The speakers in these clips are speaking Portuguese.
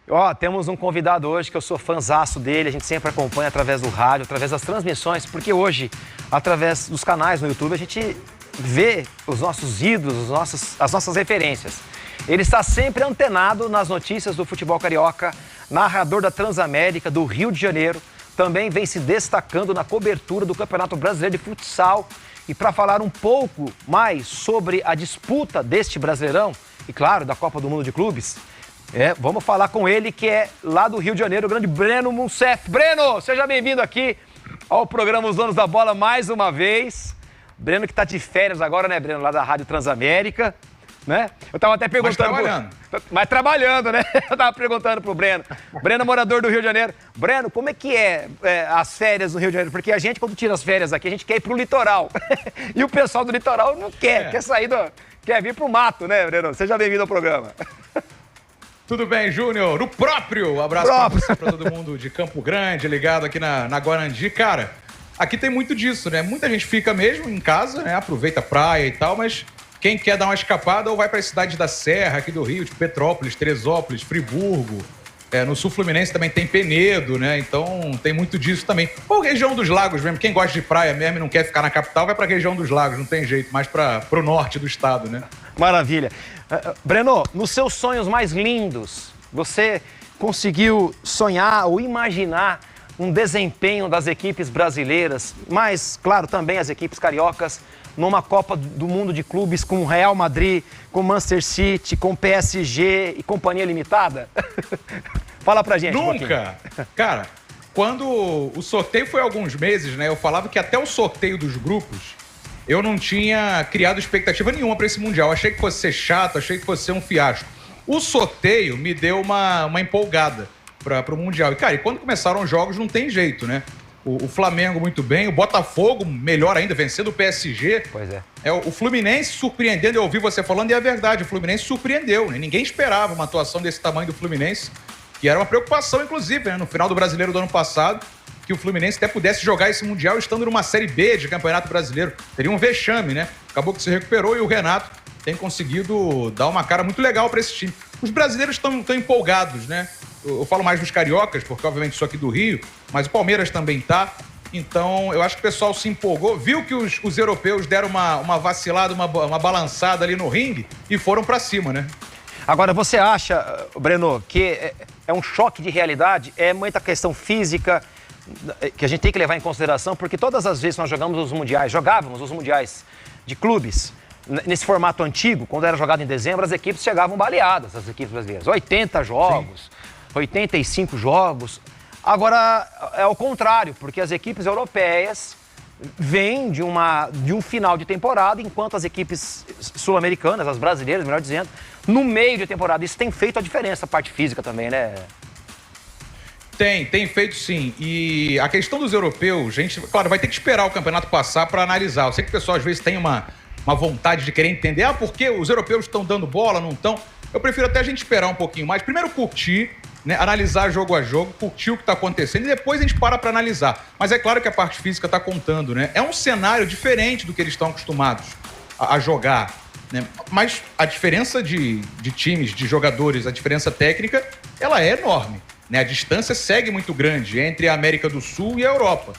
Ó, temos um convidado hoje que eu sou fãzaço dele, a gente sempre acompanha através do rádio, através das transmissões, porque hoje, através dos canais no YouTube, a gente vê os nossos ídolos, as nossas referências. Ele está sempre antenado nas notícias do futebol carioca, narrador da Transamérica, do Rio de Janeiro, também vem se destacando na cobertura do Campeonato Brasileiro de Futsal. E para falar um pouco mais sobre a disputa deste Brasileirão, e claro, da Copa do Mundo de Clubes, vamos falar com ele, que é lá do Rio de Janeiro, o grande Breno Muncef. Breno, seja bem-vindo aqui ao programa Os Donos da Bola mais uma vez. Breno que está de férias agora, né, Breno, lá da Rádio Transamérica, né? Eu estava até perguntando... Mas trabalhando, né? Eu estava perguntando pro Breno. Breno, morador do Rio de Janeiro. Breno, como é que é as férias no Rio de Janeiro? Porque a gente, quando tira as férias aqui, a gente quer ir pro litoral. E o pessoal do litoral não quer sair quer vir pro mato, né, Breno? Seja bem-vindo ao programa. Tudo bem, Júnior? No próprio! Abraço pra você, pra todo mundo de Campo Grande, ligado aqui na Guarandi. Cara, aqui tem muito disso, né? Muita gente fica mesmo em casa, né? Aproveita a praia e tal, mas quem quer dar uma escapada ou vai para as cidades da Serra, aqui do Rio, tipo Petrópolis, Teresópolis, Friburgo. No Sul Fluminense também tem Penedo, né? Então tem muito disso também. Ou região dos lagos mesmo. Quem gosta de praia mesmo e não quer ficar na capital, vai para a região dos lagos, não tem jeito. Mais para o norte do estado, né? Maravilha. Breno, nos seus sonhos mais lindos, você conseguiu sonhar ou imaginar um desempenho das equipes brasileiras, mas, claro, também as equipes cariocas, numa Copa do Mundo de Clubes com Real Madrid, com Manchester City, com PSG e companhia limitada? Fala pra gente. Nunca! Cara, quando o sorteio foi há alguns meses, né? Eu falava que até o sorteio dos grupos eu não tinha criado expectativa nenhuma para esse Mundial. Achei que fosse ser chato, achei que fosse ser um fiasco. O sorteio me deu uma empolgada para o Mundial. E, cara, quando começaram os jogos não tem jeito, né? O Flamengo muito bem, o Botafogo melhor ainda, vencendo o PSG. Pois é. O Fluminense surpreendendo, eu ouvi você falando, e é verdade, o Fluminense surpreendeu, né? Ninguém esperava uma atuação desse tamanho do Fluminense, que era uma preocupação, inclusive, né? No final do Brasileiro do ano passado, que o Fluminense até pudesse jogar esse Mundial estando numa Série B de Campeonato Brasileiro. Teria um vexame, né? Acabou que se recuperou e o Renato tem conseguido dar uma cara muito legal para esse time. Os brasileiros estão empolgados, né? Eu falo mais dos cariocas, porque obviamente sou aqui do Rio, mas o Palmeiras também tá. Então, eu acho que o pessoal se empolgou, viu que os europeus deram uma vacilada, uma balançada ali no ringue e foram para cima, né? Agora, você acha, Breno, que é um choque de realidade? É muita questão física que a gente tem que levar em consideração, porque todas as vezes que nós jogávamos os mundiais de clubes, nesse formato antigo, quando era jogado em dezembro, as equipes chegavam baleadas, as equipes brasileiras. 80 jogos, sim. 85 jogos. Agora, é o contrário, porque as equipes europeias vêm de um final de temporada, enquanto as equipes sul-americanas, as brasileiras, melhor dizendo, no meio de temporada. Isso tem feito a diferença, a parte física também, né? Tem feito sim. E a questão dos europeus, a gente, claro, vai ter que esperar o campeonato passar para analisar. Eu sei que o pessoal às vezes tem uma vontade de querer entender, por que os europeus estão dando bola, não estão? Eu prefiro até a gente esperar um pouquinho mais. Primeiro curtir, né, analisar jogo a jogo, curtir o que está acontecendo e depois a gente para analisar. Mas é claro que a parte física está contando, né? É um cenário diferente do que eles estão acostumados a jogar, né? Mas a diferença de times, de jogadores, a diferença técnica, ela é enorme, né? A distância segue muito grande entre a América do Sul e a Europa.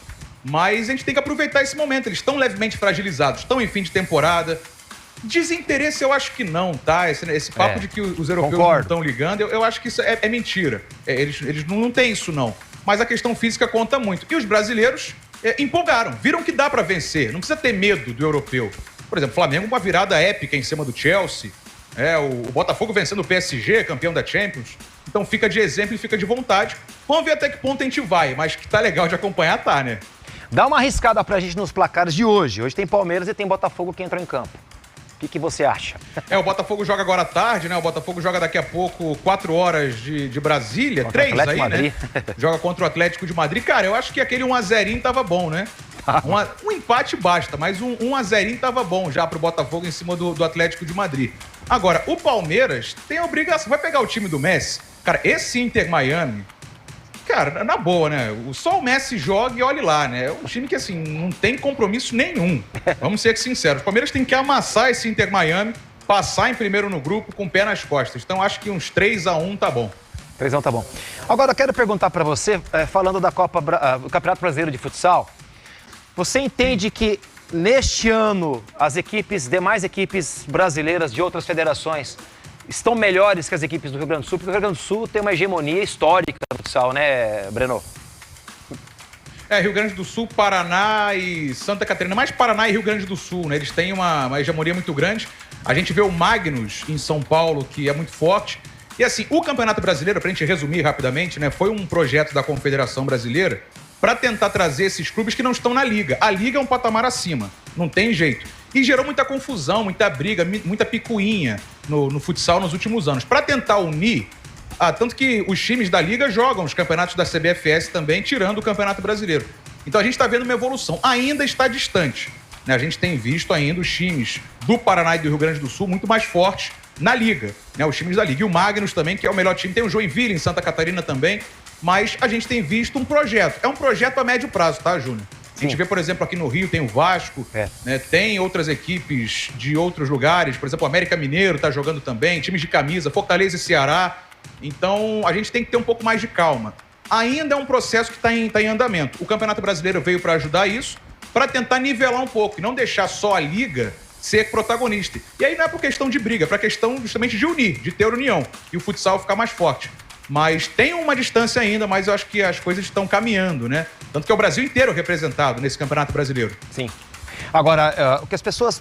Mas a gente tem que aproveitar esse momento. Eles estão levemente fragilizados, estão em fim de temporada. Desinteresse eu acho que não, tá? Esse papo de que os europeus não estão ligando, eu acho que isso é mentira. Eles não têm isso, não. Mas a questão física conta muito. E os brasileiros empolgaram, viram que dá para vencer. Não precisa ter medo do europeu. Por exemplo, o Flamengo, uma virada épica em cima do Chelsea. O Botafogo vencendo o PSG, campeão da Champions. Então fica de exemplo e fica de vontade. Vamos ver até que ponto a gente vai, mas que tá legal de acompanhar, tá, né? Dá uma arriscada pra gente nos placares de hoje. Hoje tem Palmeiras e tem Botafogo que entram em campo. O que você acha? O Botafogo joga agora à tarde, né? O Botafogo joga daqui a pouco 4 horas de Brasília. Contra 3 aí, Madrid. Né? Joga contra o Atlético de Madrid. Cara, eu acho que aquele 1-0 tava bom, né? Um empate basta, mas um 1-0 tava bom já pro Botafogo em cima do Atlético de Madrid. Agora, o Palmeiras tem a obrigação. Vai pegar o time do Messi. Cara, esse Inter Miami, cara, na boa, né? Só o Messi joga e olhe lá, né? É um time que, assim, não tem compromisso nenhum. Vamos ser sinceros. O Palmeiras tem que amassar esse Inter Miami, passar em primeiro no grupo com o pé nas costas. Então, acho que uns 3-1 tá bom. 3-1 tá bom. Agora eu quero perguntar para você, falando da do Campeonato Brasileiro de Futsal, você entende que neste ano as demais equipes brasileiras de outras federações estão melhores que as equipes do Rio Grande do Sul? Porque o Rio Grande do Sul tem uma hegemonia histórica no futsal, né, Breno? Rio Grande do Sul, Paraná e Santa Catarina, mais Paraná e Rio Grande do Sul, né? Eles têm uma hegemonia muito grande. A gente vê o Magnus em São Paulo, que é muito forte. E assim, o Campeonato Brasileiro, pra gente resumir rapidamente, né? Foi um projeto da Confederação Brasileira para tentar trazer esses clubes que não estão na Liga. A Liga é um patamar acima, não tem jeito. E gerou muita confusão, muita briga, muita picuinha no futsal nos últimos anos. Para tentar unir, tanto que os times da Liga jogam os campeonatos da CBFS também, tirando o Campeonato Brasileiro. Então a gente está vendo uma evolução. Ainda está distante, né? A gente tem visto ainda os times do Paraná e do Rio Grande do Sul muito mais fortes na Liga, né? Os times da Liga. E o Magnus também, que é o melhor time. Tem o Joinville em Santa Catarina também. Mas a gente tem visto um projeto. É um projeto a médio prazo, tá, Júnior? A gente vê, por exemplo, aqui no Rio tem o Vasco, né? Tem outras equipes de outros lugares. Por exemplo, o América Mineiro está jogando também. Times de camisa, Fortaleza e Ceará. Então, a gente tem que ter um pouco mais de calma. Ainda é um processo que está em andamento. O Campeonato Brasileiro veio para ajudar isso, para tentar nivelar um pouco e não deixar só a Liga ser protagonista. E aí não é por questão de briga, é para questão justamente de unir, de ter união e o futsal ficar mais forte. Mas tem uma distância ainda, mas eu acho que as coisas estão caminhando, né? Tanto que é o Brasil inteiro representado nesse Campeonato Brasileiro. Sim. Agora, o que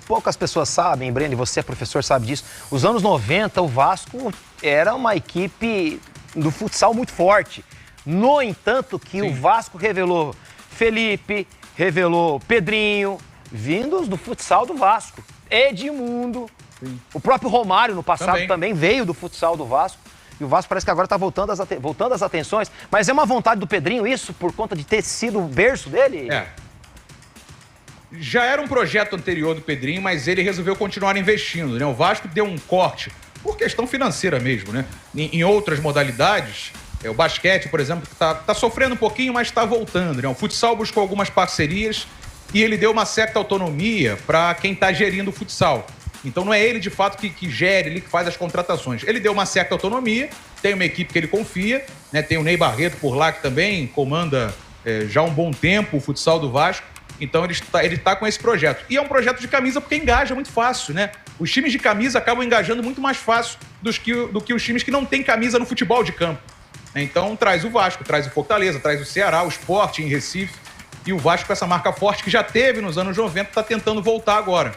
poucas pessoas sabem, Breno, e você, professor, sabe disso, os anos 90, o Vasco era uma equipe do futsal muito forte. No entanto, que o Vasco revelou Felipe, revelou Pedrinho, vindos do futsal do Vasco. Edmundo, o próprio Romário no passado também veio do futsal do Vasco. E o Vasco parece que agora está voltando às atenções. Mas é uma vontade do Pedrinho isso, por conta de ter sido o berço dele? Já era um projeto anterior do Pedrinho, mas ele resolveu continuar investindo, né? O Vasco deu um corte, por questão financeira mesmo, né? Em outras modalidades, o basquete, por exemplo, tá sofrendo um pouquinho, mas está voltando, né? O futsal buscou algumas parcerias e ele deu uma certa autonomia para quem está gerindo o futsal. Então não é ele, de fato, que gere, ele que faz as contratações. Ele deu uma certa autonomia, tem uma equipe que ele confia, né? Tem o Ney Barreto por lá, que também comanda já há um bom tempo o futsal do Vasco. Então ele tá com esse projeto. E é um projeto de camisa porque engaja muito fácil, né? Os times de camisa acabam engajando muito mais fácil do que os times que não têm camisa no futebol de campo. Então traz o Vasco, traz o Fortaleza, traz o Ceará, o Sport em Recife. E o Vasco, com essa marca forte que já teve nos anos 90, está tentando voltar agora.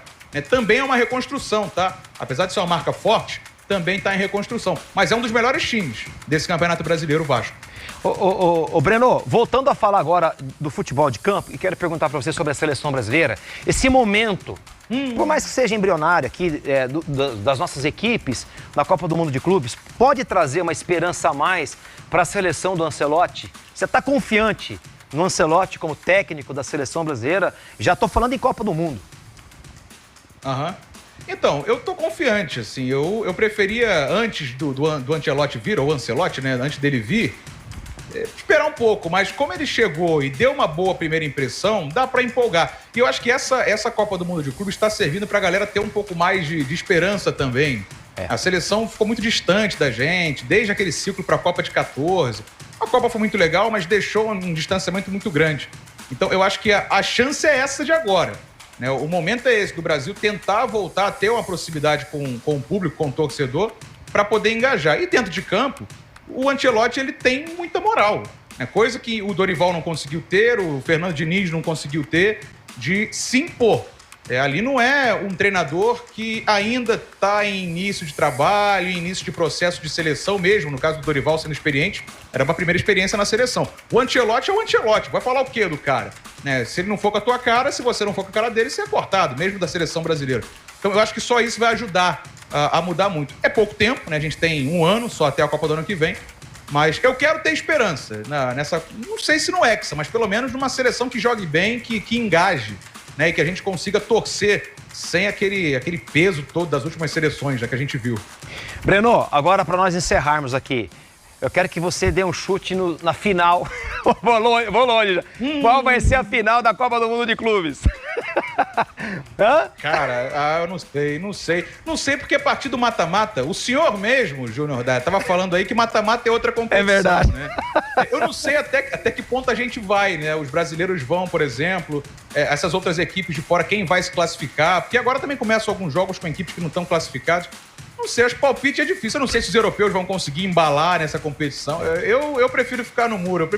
Também é uma reconstrução, tá? Apesar de ser uma marca forte, também está em reconstrução. Mas é um dos melhores times desse Campeonato Brasileiro, o Vasco. Ô Breno, voltando a falar agora do futebol de campo, e quero perguntar para você sobre a seleção brasileira, esse momento, por mais que seja embrionário aqui, das nossas equipes na Copa do Mundo de Clubes, pode trazer uma esperança a mais para a seleção do Ancelotti? Você está confiante no Ancelotti como técnico da seleção brasileira? Já estou falando em Copa do Mundo. Então, eu tô confiante, assim, eu preferia, antes do Ancelotti vir, ou Ancelotti, né, antes dele vir, esperar um pouco, mas como ele chegou e deu uma boa primeira impressão, dá pra empolgar. E eu acho que essa Copa do Mundo de Clubes está servindo pra galera ter um pouco mais de esperança também. A seleção ficou muito distante da gente, desde aquele ciclo pra Copa de 14. A Copa foi muito legal, mas deixou um distanciamento muito grande. Então, eu acho que a chance é essa de agora. O momento é esse, do Brasil tentar voltar a ter uma proximidade com o público, com o torcedor, para poder engajar. E dentro de campo, o Ancelotti ele tem muita moral. Coisa que o Dorival não conseguiu ter, o Fernando Diniz não conseguiu ter, de se impor. Ali não é um treinador que ainda está em início de trabalho, em início de processo de seleção mesmo, no caso do Dorival sendo experiente, era uma primeira experiência na seleção. O Ancelotti é o Ancelotti, vai falar o quê do cara? Se ele não for com a tua cara, se você não for com a cara dele, você é cortado, mesmo da seleção brasileira. Então eu acho que só isso vai ajudar a mudar muito. É pouco tempo, né? A gente tem 1 ano, só até a Copa do ano que vem, mas eu quero ter esperança nessa, não sei se no Hexa, mas pelo menos numa seleção que jogue bem, que engaje, né, e que a gente consiga torcer sem aquele peso todo das últimas seleções que a gente viu. Breno, agora para nós encerrarmos aqui, eu quero que você dê um chute na final. Vou longe já. Qual vai ser a final da Copa do Mundo de Clubes? Hã? Cara, eu não sei. Não sei porque a partir do mata-mata, o senhor mesmo, Júnior Dá, tava falando aí que mata-mata é outra competição, verdade. né? Eu não sei até que ponto a gente vai, né? Os brasileiros vão, por exemplo, essas outras equipes de fora, quem vai se classificar, porque agora também começam alguns jogos com equipes que não estão classificadas. Não sei, acho que palpite é difícil. Eu não sei se os europeus vão conseguir embalar nessa competição. Eu prefiro ficar no muro.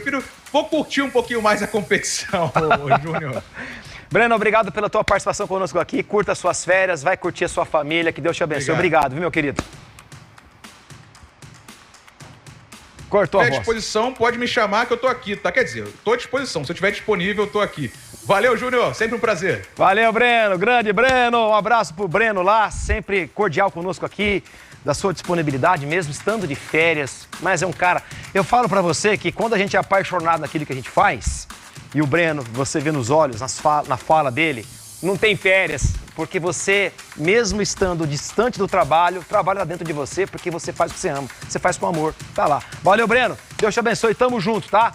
Vou curtir um pouquinho mais a competição, Júnior. Breno, obrigado pela tua participação conosco aqui. Curta as suas férias, vai curtir a sua família. Que Deus te abençoe. Obrigado, viu, meu querido? Cortou a voz. À disposição, pode me chamar que eu tô aqui, tá? Quer dizer, eu tô à disposição. Se eu estiver disponível, eu tô aqui. Valeu, Júnior. Sempre um prazer. Valeu, Breno. Grande Breno. Um abraço pro Breno lá, sempre cordial conosco aqui, da sua disponibilidade, mesmo estando de férias. Mas é um cara... Eu falo pra você que quando a gente é apaixonado naquilo que a gente faz, e o Breno, você vê nos olhos, na fala dele, não tem férias, porque você, mesmo estando distante do trabalho, trabalha lá dentro de você, porque você faz o que você ama. Você faz com amor. Tá lá. Valeu, Breno. Deus te abençoe. Tamo junto, tá?